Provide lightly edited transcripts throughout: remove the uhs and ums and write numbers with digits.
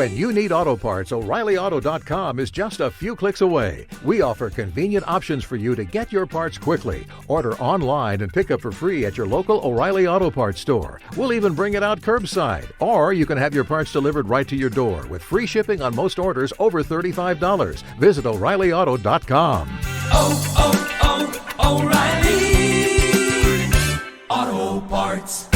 When you need auto parts, O'ReillyAuto.com is just a few clicks away. We offer convenient options for you to get your parts quickly. Order online and pick up for free at your local O'Reilly Auto Parts store. We'll even bring it out curbside. Or you can have your parts delivered right to your door with free shipping on most orders over $35. Visit O'ReillyAuto.com. O'Reilly Auto Parts.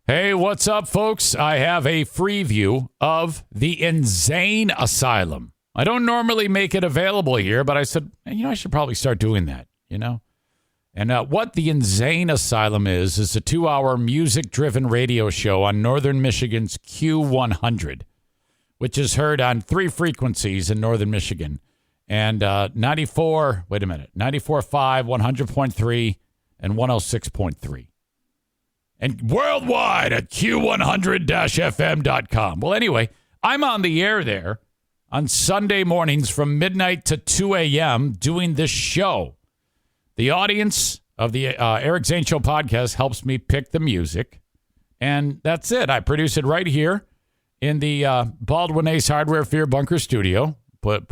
Hey, what's up, folks? I have a Freeview of the InZane Asylum. I don't normally make it available here, but I said, I should probably start doing that, And what the InZane Asylum is a 2-hour music-driven radio show on Northern Michigan's Q100, which is heard on 3 frequencies in Northern Michigan, and 94.5, 100.3, and 106.3. And worldwide at q100-fm.com. Well, anyway, I'm on the air there on Sunday mornings from midnight to 2 a.m. doing this show. The audience of the Eric Zane Show podcast helps me pick the music. And that's it. I produce it right here in the Baldwin Ace Hardware Fear Bunker studio. Put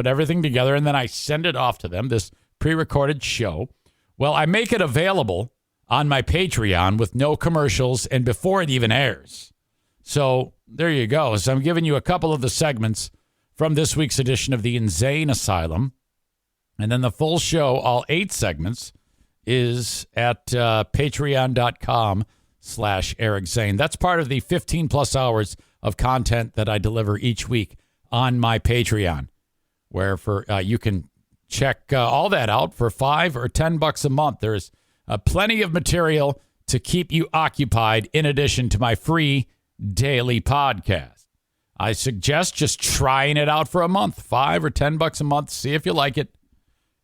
everything together, and then I send it off to them, this pre-recorded show. Well, I make it available on my Patreon with no commercials and before it even airs. So there you go. So I'm giving you a couple of the segments from this week's edition of the InZane Asylum. And then the full show, all 8 segments, is at patreon.com/Eric Zane. That's part of the 15 plus hours of content that I deliver each week on my Patreon, where you can check all that out for $5 or $10 a month. There's plenty of material to keep you occupied in addition to my free daily podcast. I suggest just trying it out for a month, $5 or $10 a month. See if you like it.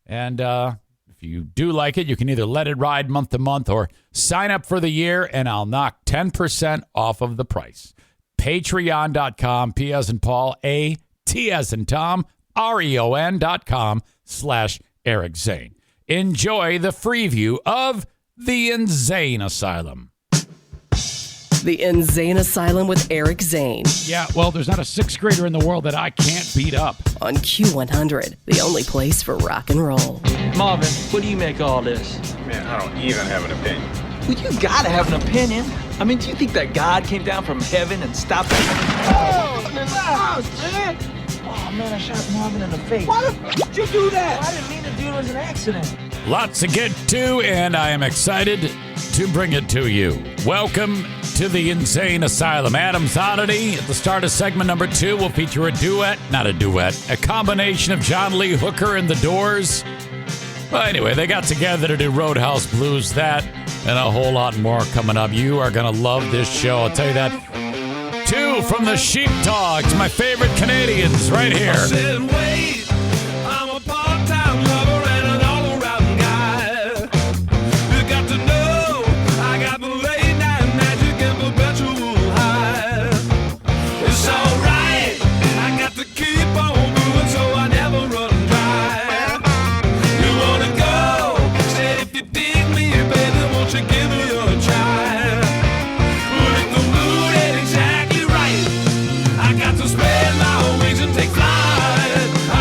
And if you do like it, you can either let it ride month to month or sign up for the year, and I'll knock 10% off of the price. Patreon.com, P as in Paul, A, T as in Tom, REON.com/Eric Zane. Enjoy the Freeview of the InZane Asylum. The InZane Asylum with Eric Zane. Yeah, well, there's not a 6th grader in the world that I can't beat up. On Q100, the only place for rock and roll. Marvin, what do you make of all this? Man, I don't even have an opinion. Well, you gotta have an opinion. I mean, do you think that God came down from heaven and stopped it? Oh, in the house, man! Oh, man, I shot Marvin in the face. Why the f*** did you do that? I didn't mean to do it. It was an accident. Lots to get to, and I am excited to bring it to you. Welcome to the InZane Asylum. Adam's Oddity. At the start of segment number 2, we'll feature a combination of John Lee Hooker and the Doors. Well, anyway, they got together to do Roadhouse Blues, that, and a whole lot more coming up. You are going to love this show. I'll tell you that. 2 from the Sheepdogs, my favorite Canadians, right here. I said, wait, I'm a part-time lover and an all-around guy. You got to know I got the late-night magic and perpetual high. It's alright, I got to keep on moving so I never run dry. You wanna go? Said if you dig me, baby, won't you give me a try? Well, if the mood ain't exactly right, I got to spread my wings and take flight. I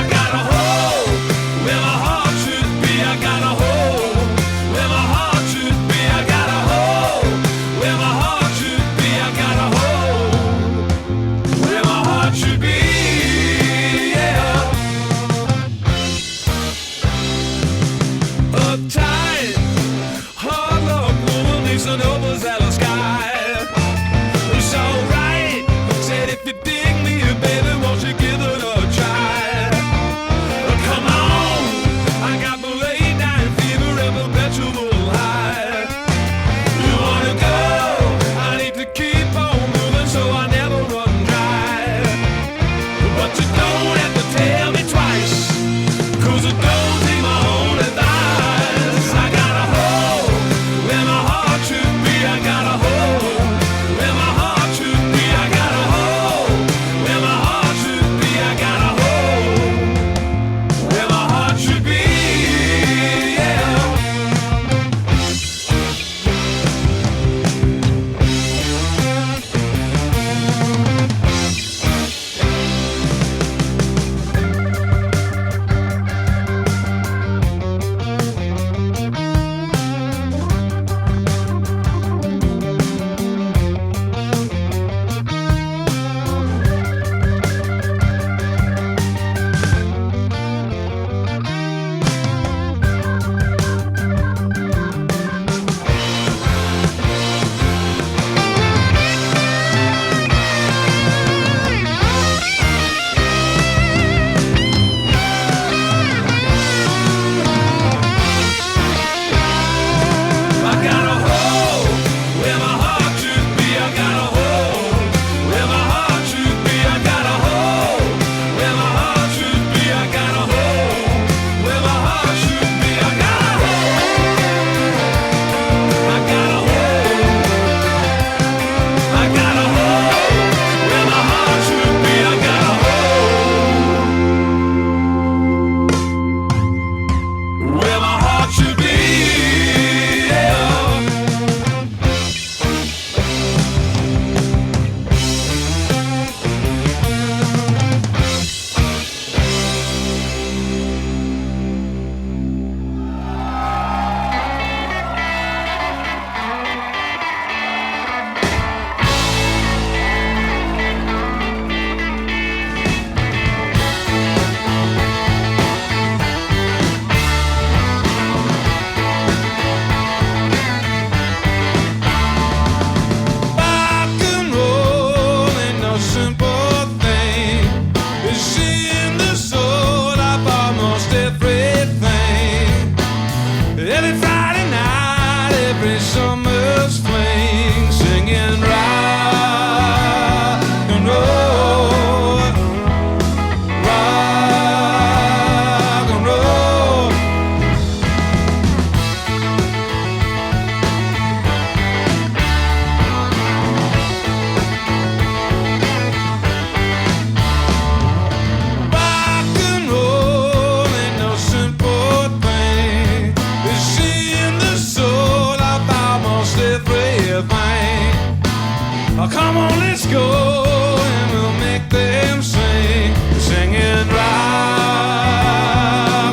Oh, come on, let's go, and we'll make them sing, singing rock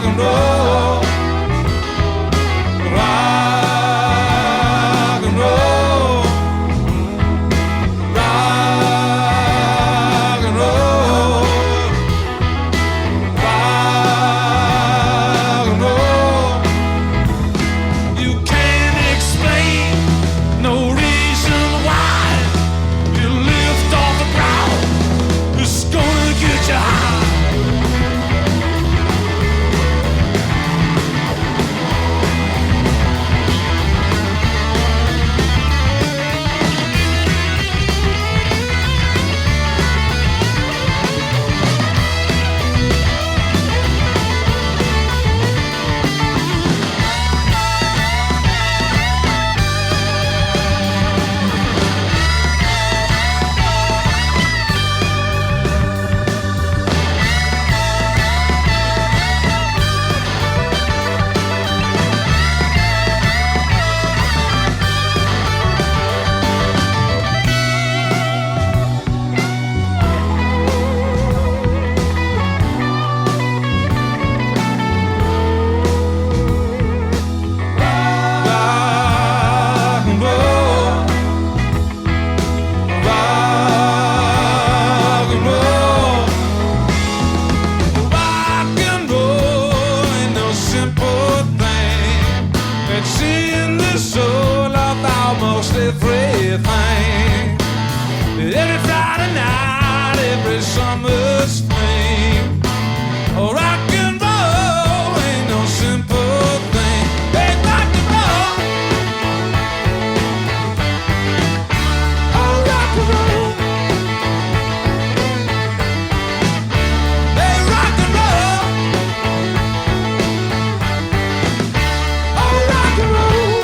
and roll, rock and roll, rock and roll, rock and roll. You can't explain no reason why you lift off the ground. It's gonna get you high. Rock and roll, rock and roll, rock and roll ain't no simple thing. It's in the soul of almost everything. Every Friday night, every summer spring. Oh, rock and roll ain't no simple thing. Hey, rock and roll. Oh, rock and roll. Hey, rock and roll. Oh, rock and roll.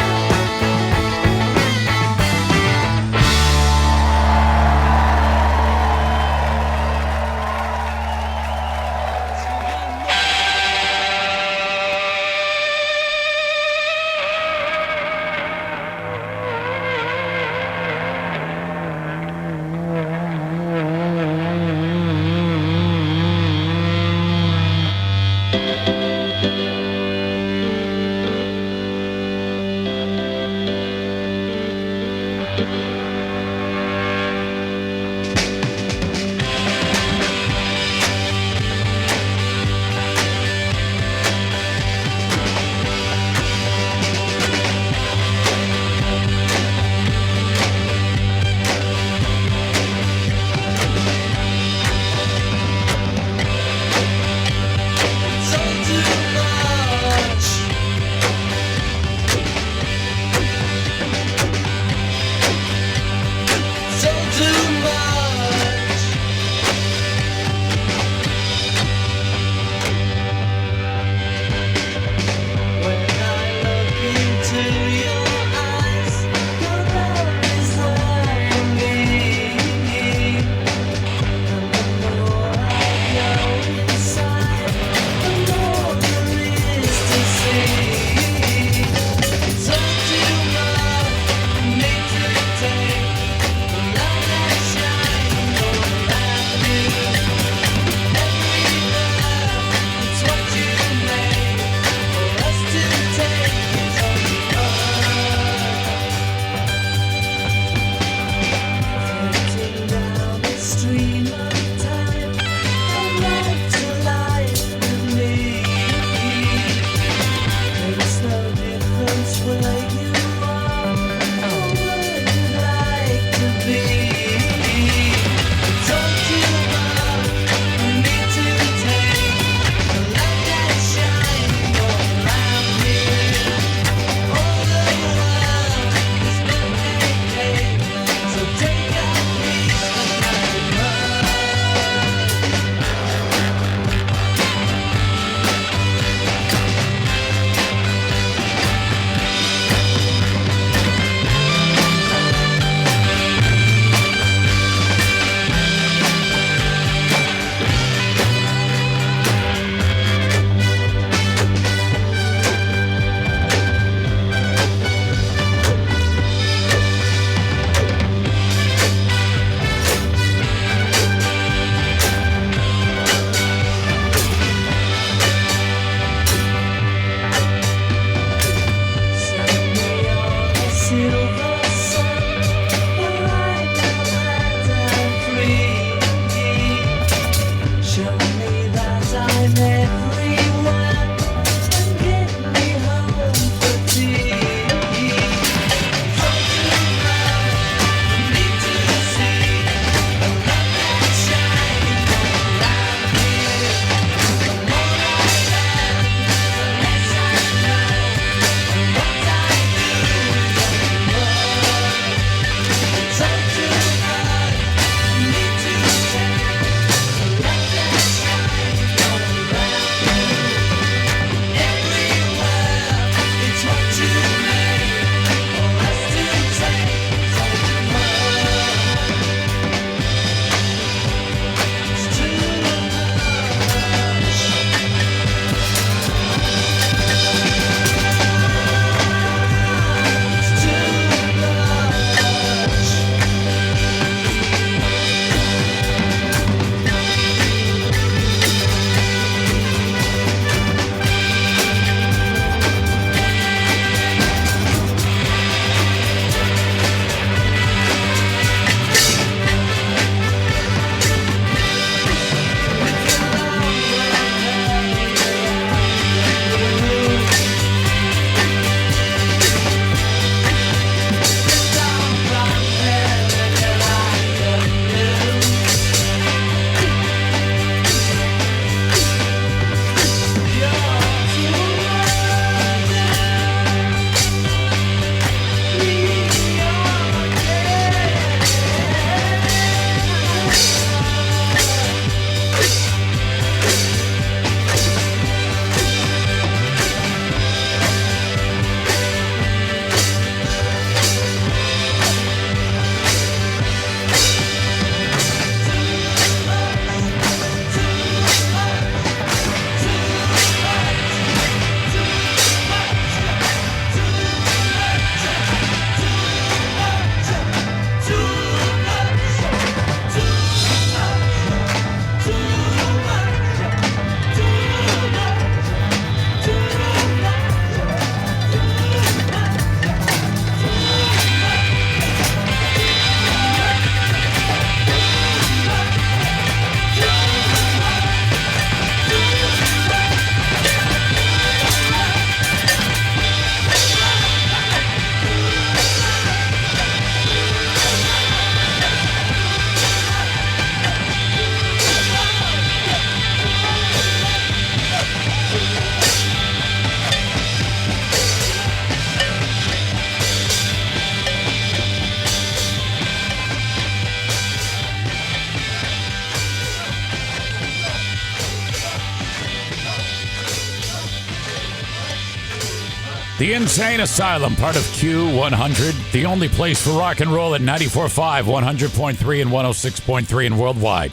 The InZane Asylum, part of Q100, the only place for rock and roll at 94.5, 100.3, and 106.3 and worldwide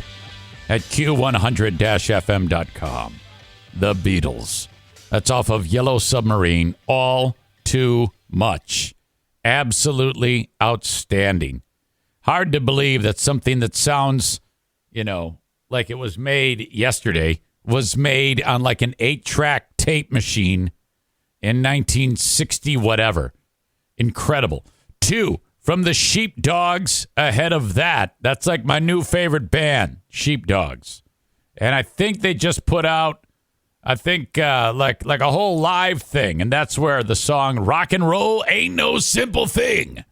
at Q100-FM.com. The Beatles. That's off of Yellow Submarine. All Too Much. Absolutely outstanding. Hard to believe that something that sounds, like it was made yesterday was made on like an 8-track tape machine in 1960 whatever. Incredible. 2 from the Sheepdogs ahead of that. That's like my new favorite band, Sheepdogs. And I think they just put out like a whole live thing, and that's where the song Rock and Roll Ain't No Simple Thing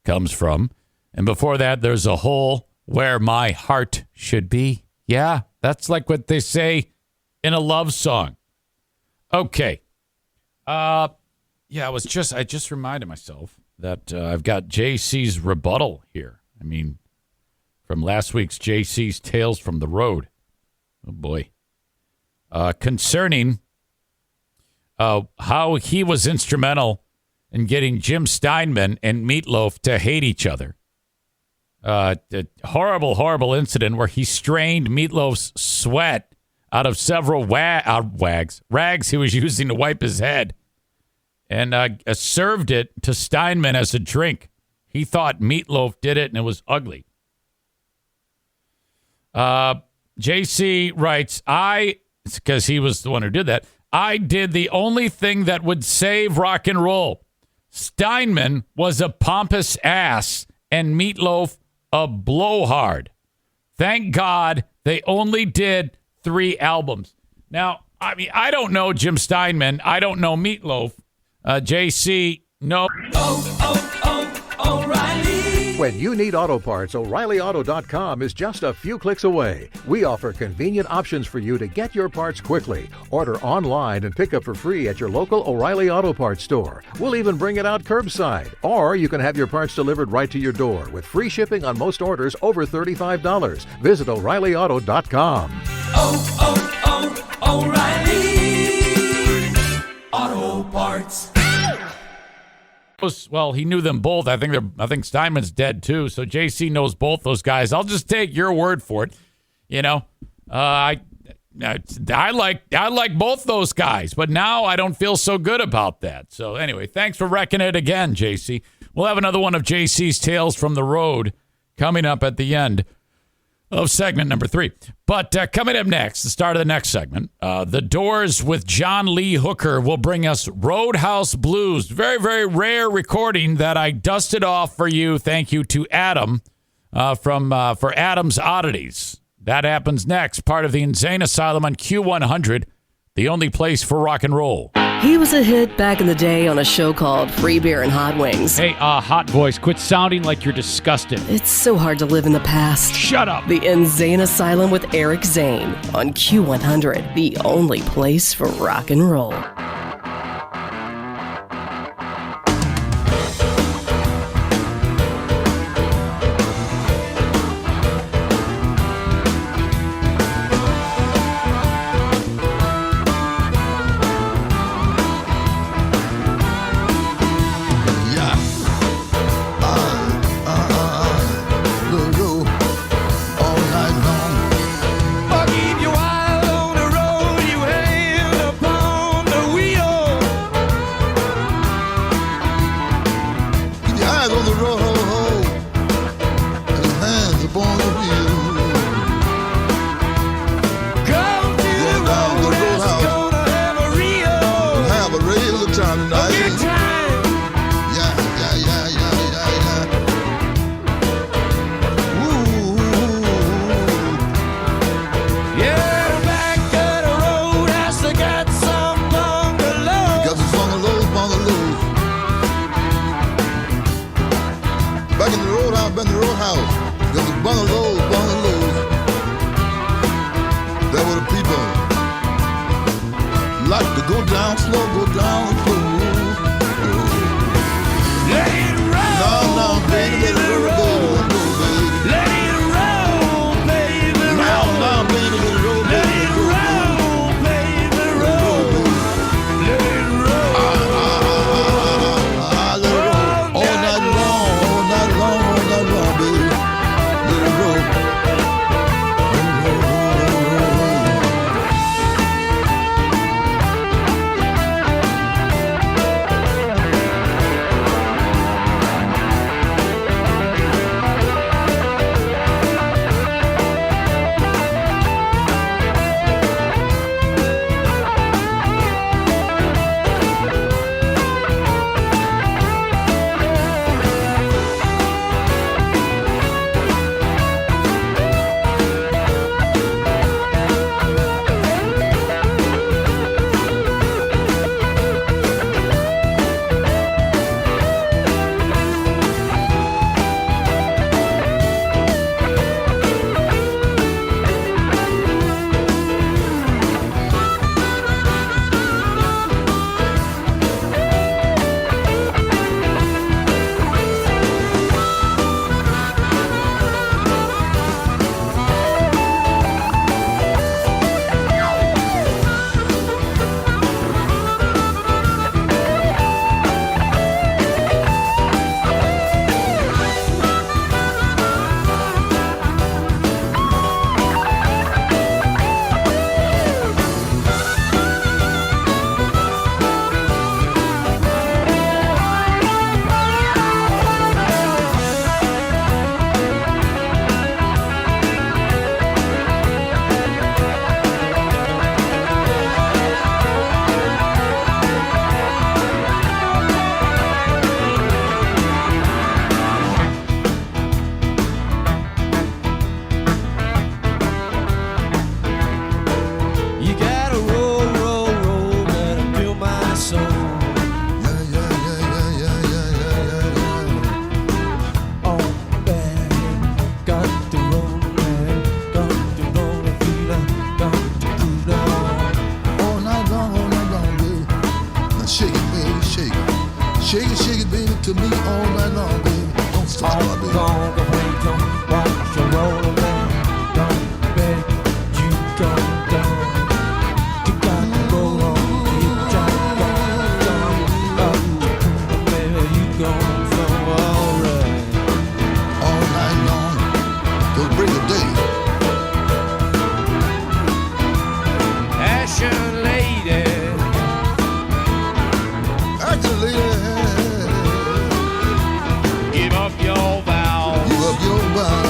comes from. And before that, there's a hole where my heart should be. Yeah, that's like what they say in a love song. Okay. I just reminded myself that I've got JC's rebuttal here. I mean, from last week's JC's Tales from the Road. Oh, boy. Concerning how he was instrumental in getting Jim Steinman and Meatloaf to hate each other. A horrible, horrible incident where he strained Meatloaf's sweat out of several rags he was using to wipe his head, and served it to Steinman as a drink. He thought Meatloaf did it, and it was ugly. JC writes, because he was the one who did that, I did the only thing that would save rock and roll. Steinman was a pompous ass, and Meatloaf a blowhard. Thank God they only did 3 albums. Now, I mean, I don't know Jim Steinman. I don't know Meatloaf. JC, no. O'Reilly. When you need auto parts, O'ReillyAuto.com is just a few clicks away. We offer convenient options for you to get your parts quickly. Order online and pick up for free at your local O'Reilly Auto Parts store. We'll even bring it out curbside. Or you can have your parts delivered right to your door with free shipping on most orders over $35. Visit O'ReillyAuto.com. O'Reilly Auto Parts. Well, he knew them both. I think Steinman's dead too. So JC knows both those guys. I'll just take your word for it. I like both those guys, but now I don't feel so good about that. So anyway, thanks for wrecking it again, JC. We'll have another one of JC's Tales from the Road coming up at the end of segment number 3. But coming up next, the start of the next segment, The Doors with John Lee Hooker will bring us Roadhouse Blues. Very, very rare recording that I dusted off for you. Thank you to Adam for Adam's Oddities. That happens next, part of the InZane Asylum on Q100, the only place for rock and roll. He was a hit back in the day on a show called Free Beer and Hot Wings. Hey, hot voice, quit sounding like you're disgusted. It's so hard to live in the past. Shut up. The InZane Asylum with Eric Zane on Q100, the only place for rock and roll. walk away, don't watch your roll away. Don't beg, you don't. You got to go on, you got to go. Baby, you gon' flow alright. All night long, till break of day. Action lady. Actually, Give up your vows. give up your vows.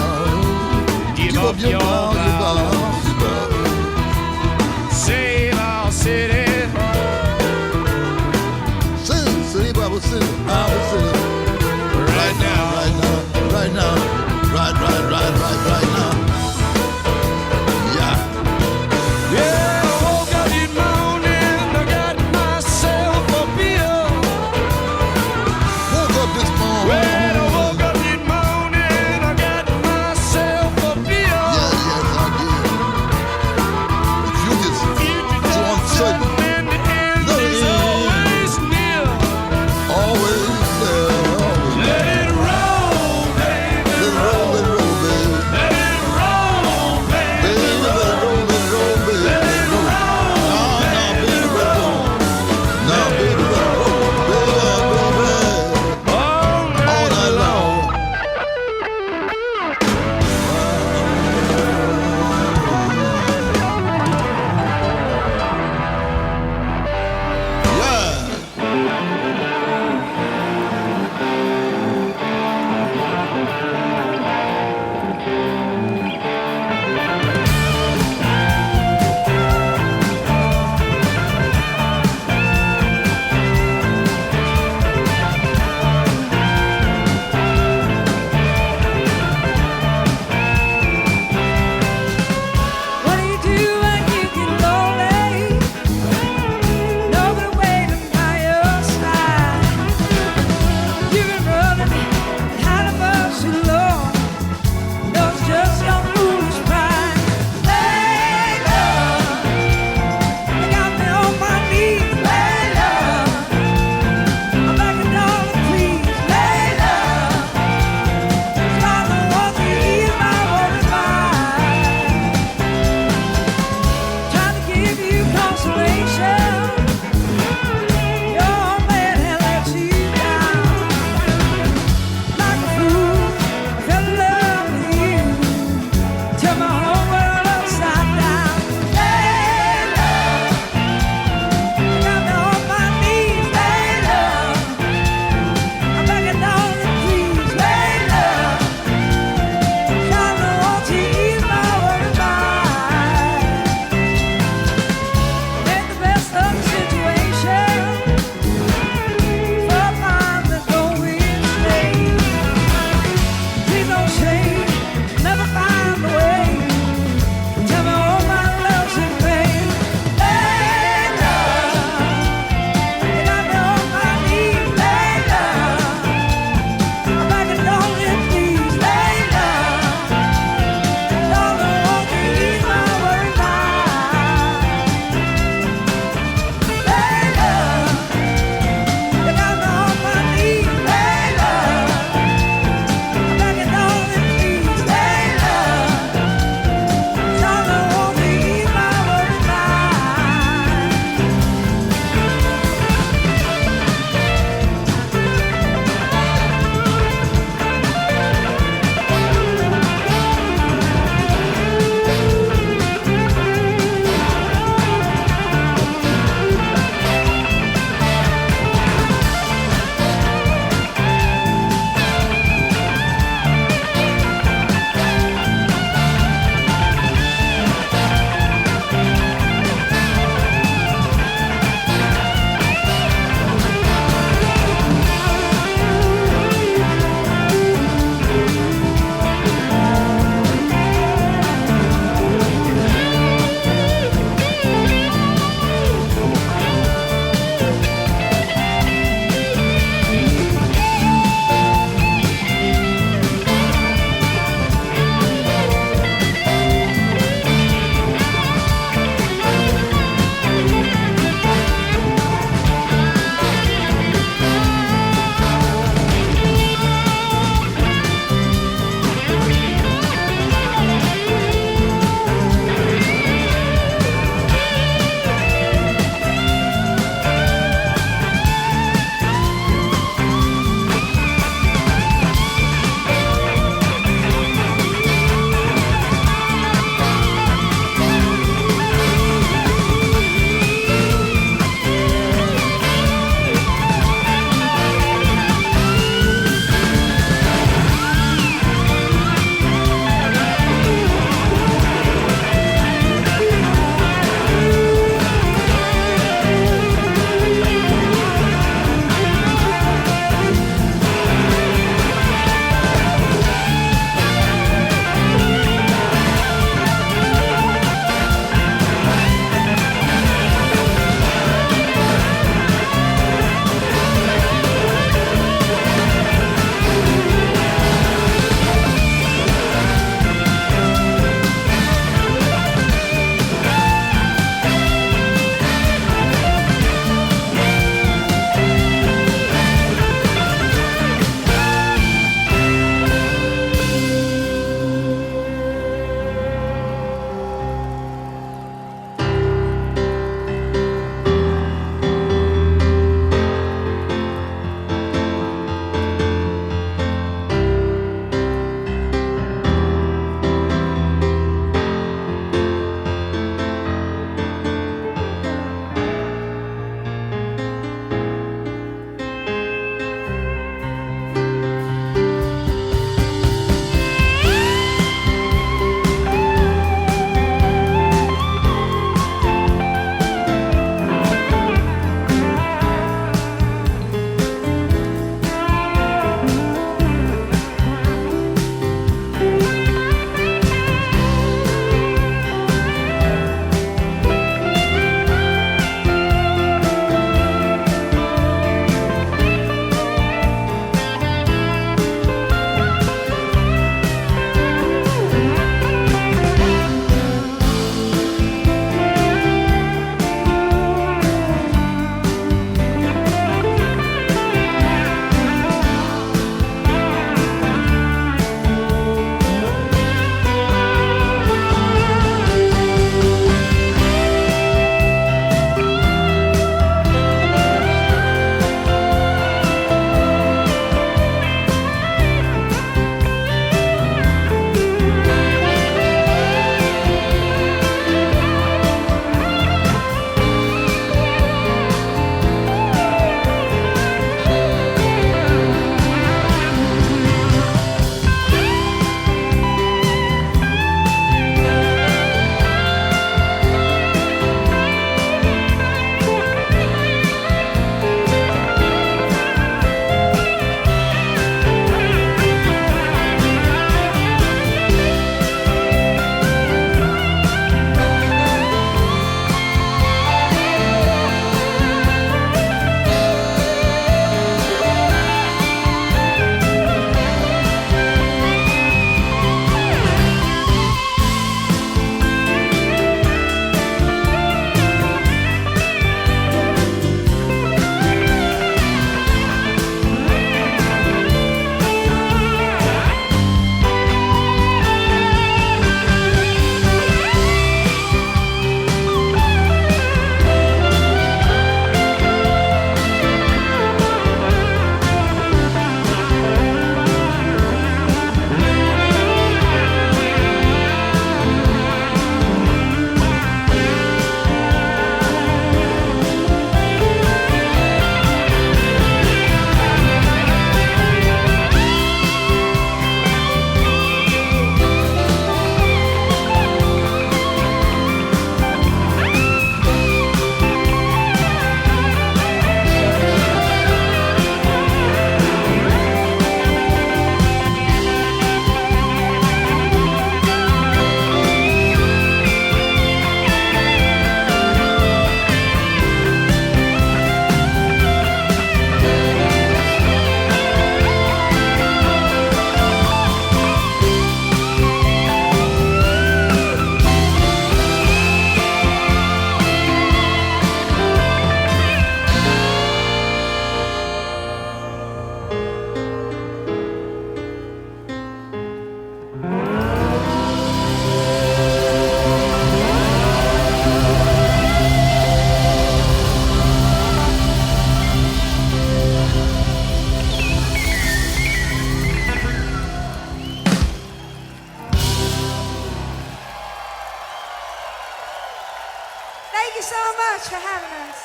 Thank you so much for having us.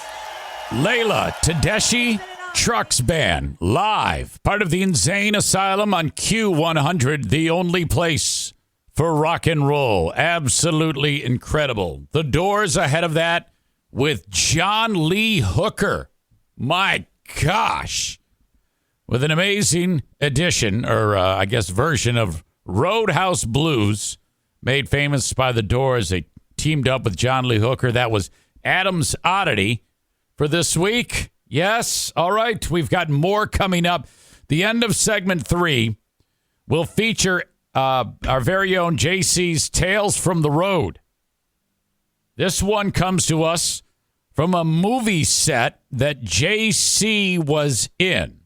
Layla, Tedeschi, Trucks Band, live. Part of the InZane Asylum on Q100, the only place for rock and roll. Absolutely incredible. The Doors ahead of that with John Lee Hooker. My gosh. With an amazing edition, or I guess version of Roadhouse Blues, made famous by the Doors. They teamed up with John Lee Hooker. That was Adam's Oddity for this week. Yes. All right. We've got more coming up. The end of segment 3 will feature our very own JC's Tales from the Road. This one comes to us from a movie set that JC was in.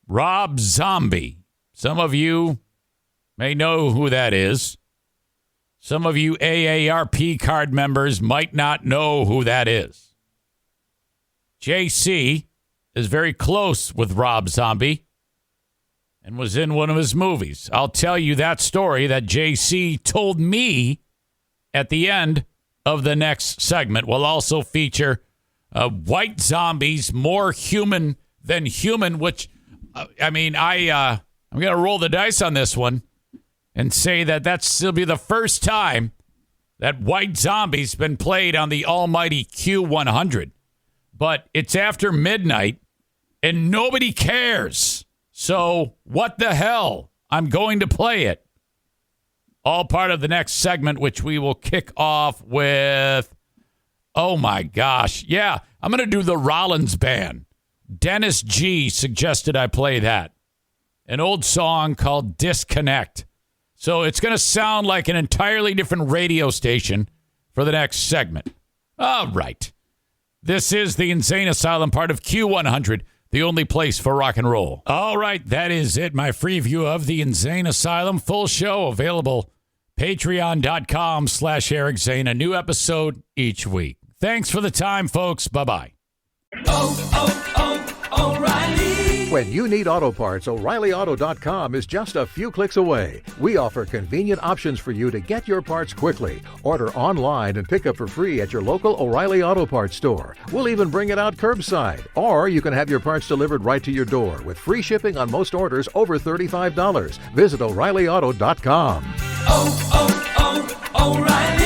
Rob Zombie. Some of you may know who that is. Some of you AARP card members might not know who that is. JC is very close with Rob Zombie and was in one of his movies. I'll tell you that story that JC told me at the end of the next segment. We'll also feature White Zombies, More Human Than Human, which, I'm going to roll the dice on this one and say that that'll be the first time that White Zombie's been played on the almighty Q100. But it's after midnight, and nobody cares. So what the hell? I'm going to play it. All part of the next segment, which we will kick off with, oh my gosh. Yeah, I'm going to do the Rollins Band. Dennis G suggested I play that. An old song called Disconnect. So it's going to sound like an entirely different radio station for the next segment. All right. This is the InZane Asylum, part of Q100, the only place for rock and roll. All right, that is it. My Freeview of the InZane Asylum. Full show available. Patreon.com/Eric Zane. A new episode each week. Thanks for the time, folks. Bye-bye. O'Reilly. When you need auto parts, O'ReillyAuto.com is just a few clicks away. We offer convenient options for you to get your parts quickly. Order online and pick up for free at your local O'Reilly Auto Parts store. We'll even bring it out curbside. Or you can have your parts delivered right to your door with free shipping on most orders over $35. Visit O'ReillyAuto.com. O'Reilly.